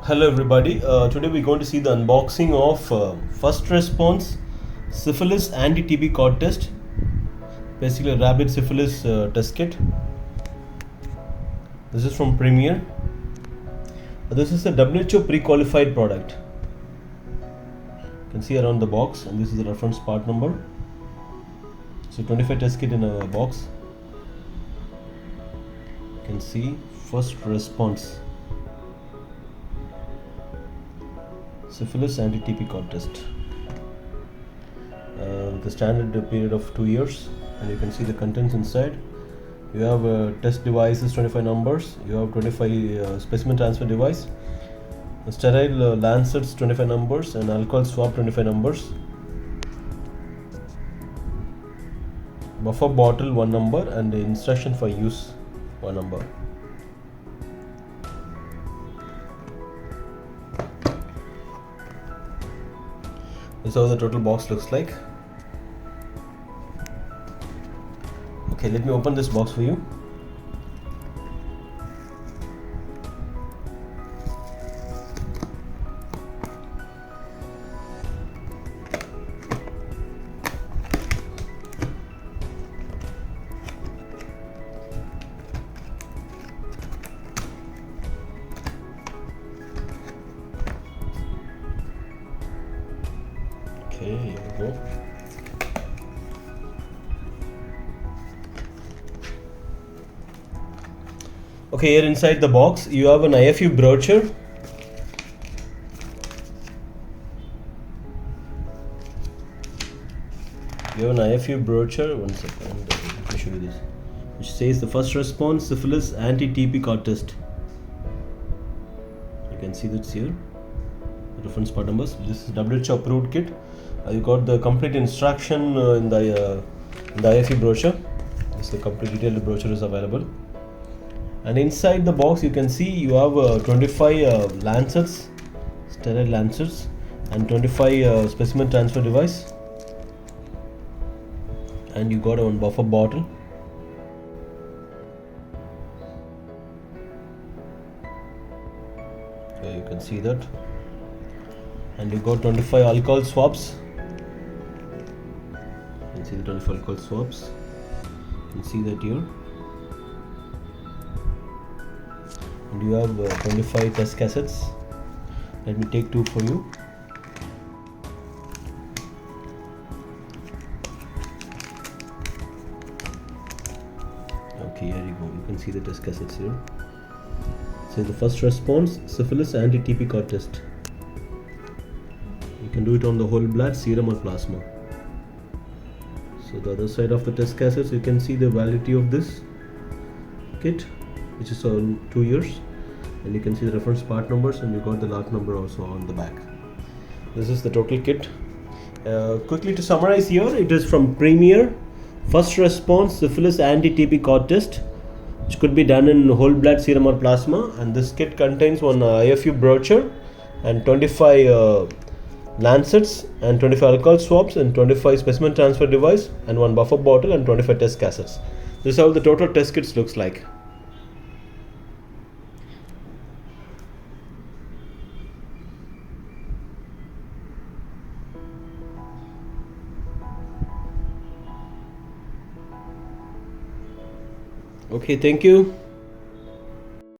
Hello everybody, today we're going to see the unboxing of first response syphilis anti-TB cord test, basically a rapid syphilis test kit. This is from Premier. This is a WHO pre-qualified product. You can see around the box, and this is the reference part number. So 25 test kit in a box. You can see first response syphilis anti-TB cord test. The standard period of 2 years, and you can see the contents inside. You have test devices 25 numbers, you have 25 specimen transfer device, sterile lancets 25 numbers, and alcohol swab 25 numbers, buffer bottle 1 number, and the instruction for use 1 number. This is how the total box looks like. Okay, let me open this box for you. Okay, here we go. Okay, here inside the box you have an IFU brochure. You have an IFU brochure. One second, let me show you this. Which says the first response syphilis anti-TB cord test. You can see that's here. The reference part numbers. This is WHO approved kit. You got the complete instruction in the IFU brochure. This is the complete detailed brochure is available. And inside the box you can see you have 25 lancets, sterile lancets, and 25 specimen transfer device, and you got one buffer bottle. Okay, you can see that. And you got 25 alcohol swabs. You can see the 25 alcohol swabs. You can see that here. And you have 25 test cassettes. Let me take 2 for you. Okay, here you go. You can see the test cassettes here. So the first response syphilis anti-TB cord test. You can do it on the whole blood, serum, or plasma. So the other side of the test cassettes, you can see the validity of this kit, which is 2 years, and you can see the reference part numbers, and you got the lot number also on the back. This is the total kit. Quickly to summarize here, it is from Premier first response syphilis anti-TB cord test, which could be done in whole blood, serum, or plasma, and this kit contains one IFU brochure and 25 lancets and 25 alcohol swabs and 25 specimen transfer device and 1 buffer bottle and 25 test cassettes. This is how the total test kits looks like. Okay, thank you.